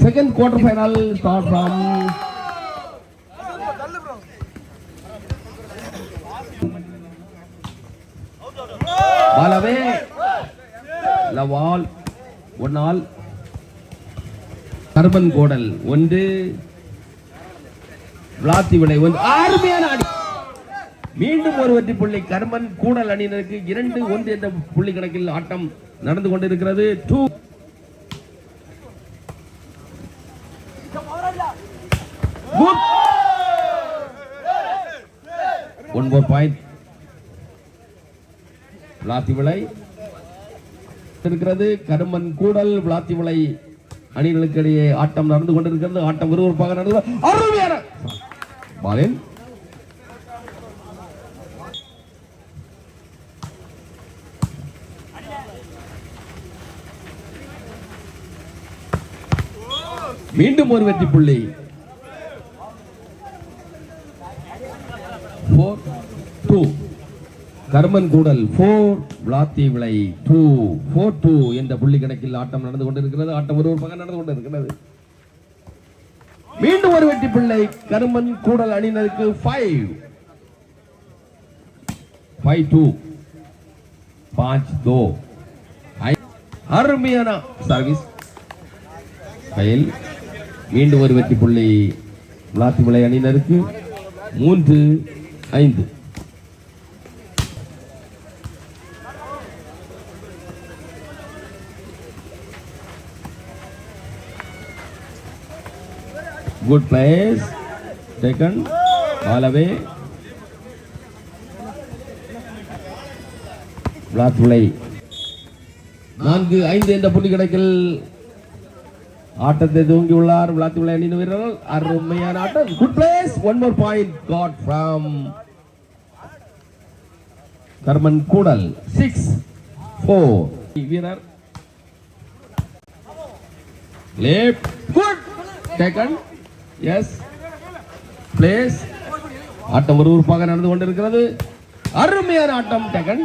Second quarter final start from ball away. Lawal 1-all. Karman Kodal 1. Vlathi Vilai 1. அருமையான அடி. மீண்டும் ஒரு வெற்றி புள்ளி கர்மன் கூடல் அணியினருக்கு 2-1 என்ற புள்ளி கணக்கில் ஆட்டம் நடந்து கொண்டிருக்கிறது. 2 1 more point. விளாத்தி விளை இருக்கிறது. கருமன் கூடல் விளாத்தி விளை அணிகளுக்கு இடையே ஆட்டம் நடந்து கொண்டிருக்கிறது. ஆட்டம் விறுவிறுப்பாக நடந்து அருமையான பாலின் மீண்டும் ஒரு வெற்றி புள்ளி. 4-2 கர்மன் கூடல் 4 விளாத்தி விளை 2 4-2 என்ற புள்ளி கணக்கில் ஆட்டம் நடந்து கொண்டிருக்கிறது. ஆட்டம் ஒரு பக்கம் நடந்து கொண்டிருக்கிறது. மீண்டும் ஒரு வெற்றி புள்ளி கர்மன் கூடல் அணியினருக்கு 5-2 5-2 அருமையான சர்வீஸ் கையில். மீண்டும் ஒரு வெற்றி புள்ளி விளாத்தி விளை அணியினருக்கு 3-5. Good place taken, ball away. விளாத்தி விளை 4-5 என்ற புள்ளி கணக்கில் ஆட்டத்தை தூங்கியுள்ளார் விளாத்தி விளை அணியின் வீரர்கள். அருமையான ஆட்டம். Good place. 1 more point got from Karman Koodal 6-4 வீரர் left good taken. yes place. ஆட்டம் விறுவிறுப்பாக நடந்து கொண்டிருக்கிறது. அருமையான ஆட்டம் taken.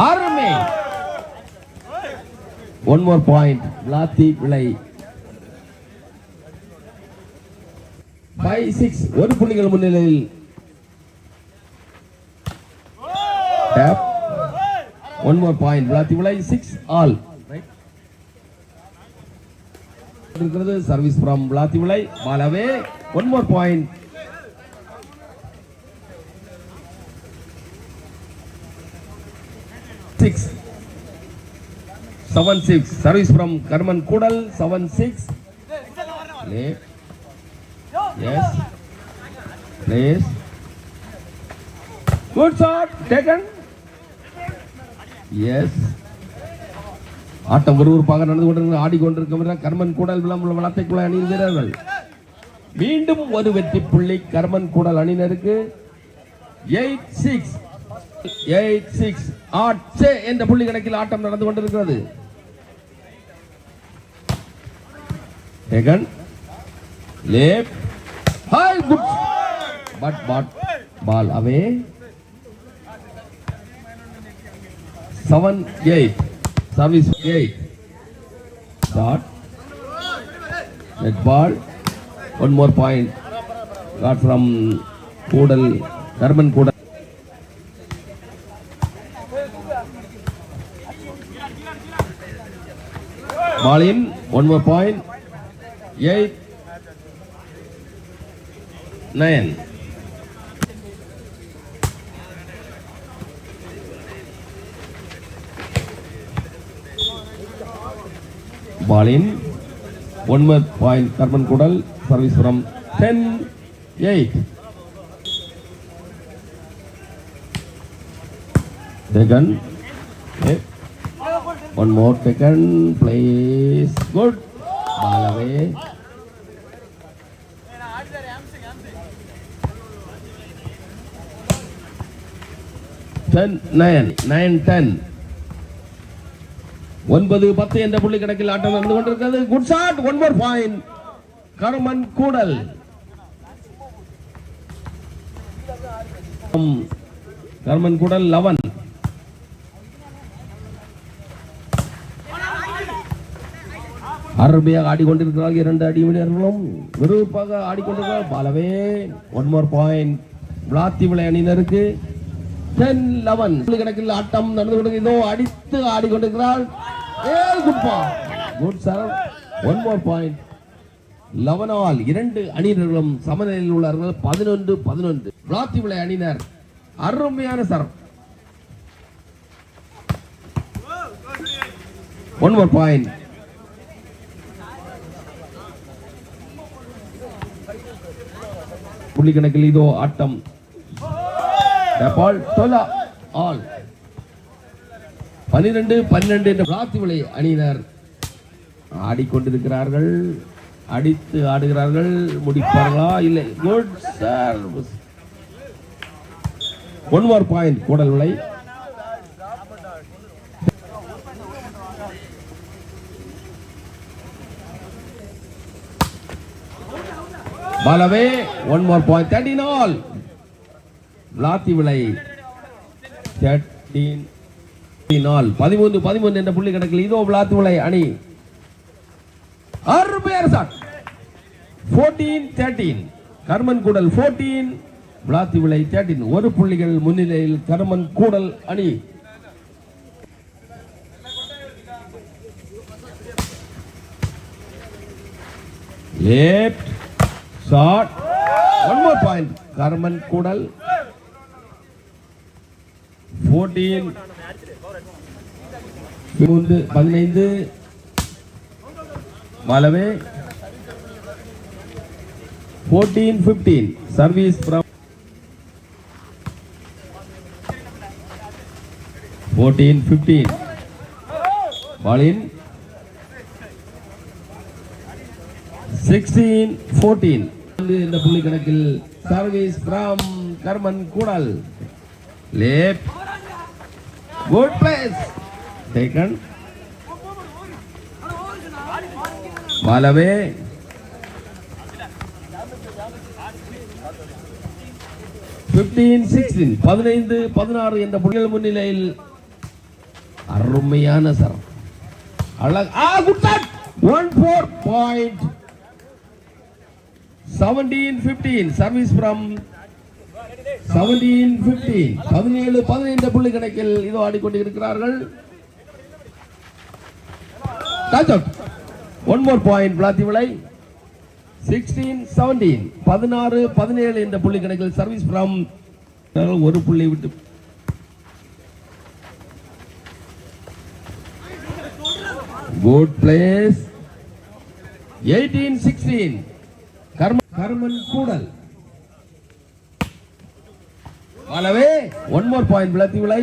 அருமை. 1 more point விளாத்தி விளை 5-6 ஒரு புள்ளிகள் முன்னிலையில். டேப் 1 more point விளாத்தி விளை 6-all இருக்கிறது. சர்வீஸ் ஃப்ரம் விளாத்தி விளை பால் அவே. 1 more point. Six 7-6 service from Karman Kudal. 7-6 left. yes place. good shot taken. yes ஆட்டம் விறுவிறுப்பாக நடந்து கொண்டிருக்கிறது. ஆடிக்கொண்டிருக்கிற கர்மன் கூடல் விளாத்தி குழாய் அணியின் வீரர்கள். மீண்டும் ஒரு வெற்றி புள்ளி கர்மன் கூடல் அணியினருக்கு. 8-6 8-6 என்ற புள்ளி கணக்கில் ஆட்டம் நடந்து கொண்டிருக்கிறது. taken left high good but ball away. 7-8 service 8 shot net ball. 1 more point got from Kudal Karman Kudal. ball in. 1 more point. 8-9 ball in. 1 more point Karman Kudal. service from 10-8 taken. 1 more taken place. good ball away. 9-10 9-10 என்ற புள்ளி கணக்கில் ஆட்டம் நடந்து கொண்டிருக்கிறது. Good shot. 1 more point கர்மன் கூடல். கர்மன் கூடல் 11 அருமையாக ஆடிக்கொண்டிருக்கிறார்கள். 2 அடி வீரர்களும் விறுவிறுப்பாக ஆடிக்கொண்டிருக்கிறார். பாலவே 1 more point விளாத்தி விளை அணியினருக்கு. 10-11 கணக்கில் ஆட்டம் நடந்து கொண்டு இதோ அடித்து ஆடிக்கொண்டிருக்கிறார். Good serve. 1 more point 11 all. 2 அணியினர்களும் சமநிலையில் உள்ளார்கள். 11-11 விளாத்தி விளை அணியினர் அருமையான சர்வ். 1 more point. புள்ளி கணக்கில் இதோ ஆட்டம் 12-12 என்ற விளாத்தி விளை அணியினர் ஆடிக்கொண்டிருக்கிறார்கள். அடித்து ஆடுகிறார்கள். முடிப்பார்களா? இல்லை. Good service. 1 more point கூடல் விளை. பாலவே 1 more point 13 all. விளாத்தி விளை 13 all. 13 என்ற புள்ளி கணக்கில் இதோ விளாத்தி விளை அணி அருமையான ஷாட். 14-13 கர்மன் கூடல் 14 விளாத்தி விளை 13. 1 புள்ளிகள் முன்னிலையில் கர்மன் கூடல் அணி. Left shot. 1 more point கர்மன் Koodal 14-15 பாலவே 14-15 சர்வீஸ் from 14-15 ball in 16-14 இந்த புள்ளி கணக்கில் service from Karman Koodal. Left good place taken. பாலவே 15-16 15-16 என்ற புள்ளிகள் முன்னிலையில் அருமையான சரம். Good shot. 1 4 point 17-15 service from 17-15 17-15 புள்ளி கணக்கில் இதோ ஆடிக்கொண்டிருக்கிறார்கள். 1 more point விளாத்தி விளை 16-17 16-17 என்ற புள்ளி கணக்கில் சர்வீஸ் from ஒரு புள்ளி விட்டு குட் பிளேஸ் 18-16 கர்மன் கூடல். பாலவே 1 more point விளாத்தி விளை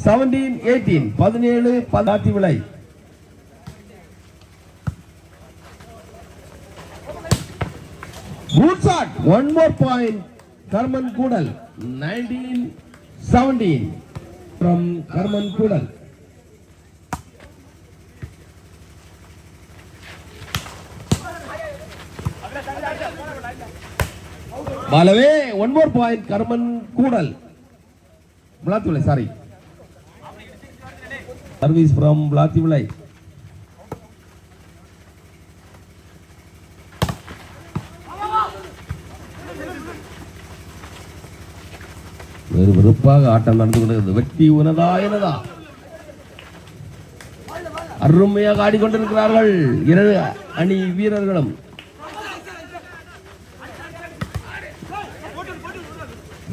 17-18 17 விளை. Good shot. 1 more point கர்மன் Koodal 19-17 from Karman Koodal. பாலவே 1 more point கர்மன் கூடல் விளாத்தி விளை. சாரி சர்வீஸ் from விளாத்தி விளை. வெறுப்பாக ஆட்டம் நடந்து கொண்டிருக்கிறது. வெற்றி உனதா எனதா அருமையாக ஆடிக்கொண்டிருக்கிறார்கள் 2 அணி வீரர்களும்.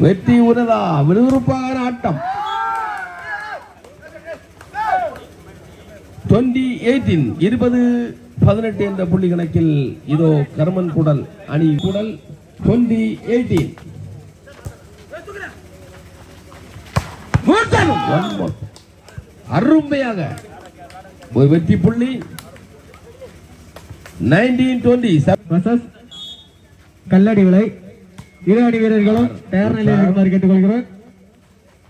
வெற்றி உனதா விறுவிறுப்பான ஆட்டம். 20-18 என்ற புள்ளி கணக்கில் இதோ கர்மன் கூடல் அணி கூடல் 20-18 அருமையாக ஒரு வெற்றி புள்ளி. 19-20 கல்லடி விளை. 2 அணி வீரர்களும் தயார் நிலையில் இருக்குமாறு கேட்டுக்கொள்கிறோம்.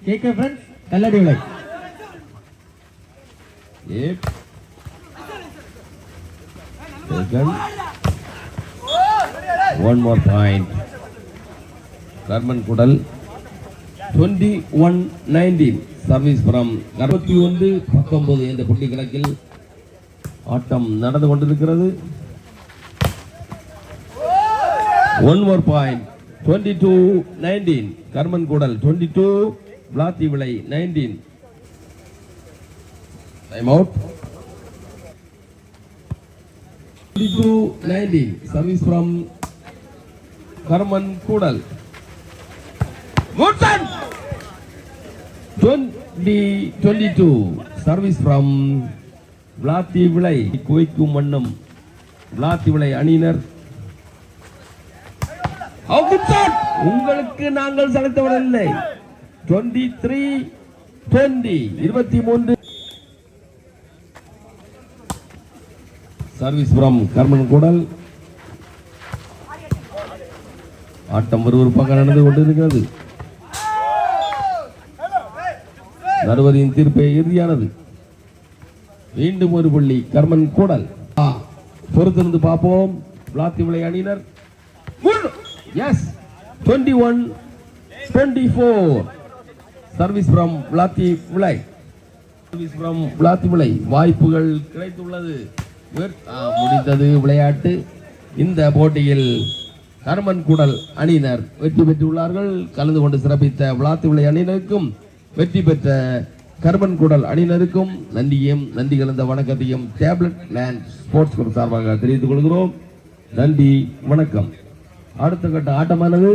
கேட்க ஃப்ரெண்ட்ஸ் கல்லடி விளை. 1 more point கர்மன் Koodal 21-19 service from 21-19 என்ற புள்ளி கணக்கில் ஆட்டம் நடந்து கொண்டிருக்கிறது. 1 more point. 22-19. கர்மன் Koodal 22, Vilathi Vilai 19. Time out. 22-19. Service from Karman Koodal. 20-22. Service from Vilathi Vilai. குவிக்கும் வண்ணம் விளாத்தி விளை அணியினர். உங்களுக்கு நாங்கள் செலுத்தவில்லை. 23-20. 23. சர்வீஸ் ஃப்ரம் கர்மன் கூடல். ஆட்டம் விறுவிறுப்பாக நடந்து கொண்டிருக்கிறது. நடுவரின் தீர்ப்பை இறுதியானது. மீண்டும் ஒரு புள்ளி கர்மன் கூடல். பொறுத்திருந்து பார்ப்போம். விளாத்தி விளை அணியினர். எஸ் 21-24. சர்வீஸ் ஃப்ரம் விளாத்தி விளை. சர்வீஸ் ஃப்ரம் விளாத்தி விளை. வாய்ப்புகள் கிடைத்துள்ளது. முடிந்தது விளையாட்டு. இந்த போட்டியில் கர்மன் கூடல் அணியினர் வெற்றி பெற்றுள்ளார்கள். கலந்து கொண்டு சிறப்பித்த விளாத்தி விளை அணியினருக்கும் வெற்றி பெற்ற கர்மன் கூடல் அணியினருக்கும் நன்றி கலந்த வணக்கத்தையும் டேப்லெட் லேண்ட் ஸ்போர்ட்ஸ் குழு சார்பாக தெரிவித்துக் கொள்கிறோம். நன்றி, வணக்கம். அடுத்த கட்ட ஆட்டமானது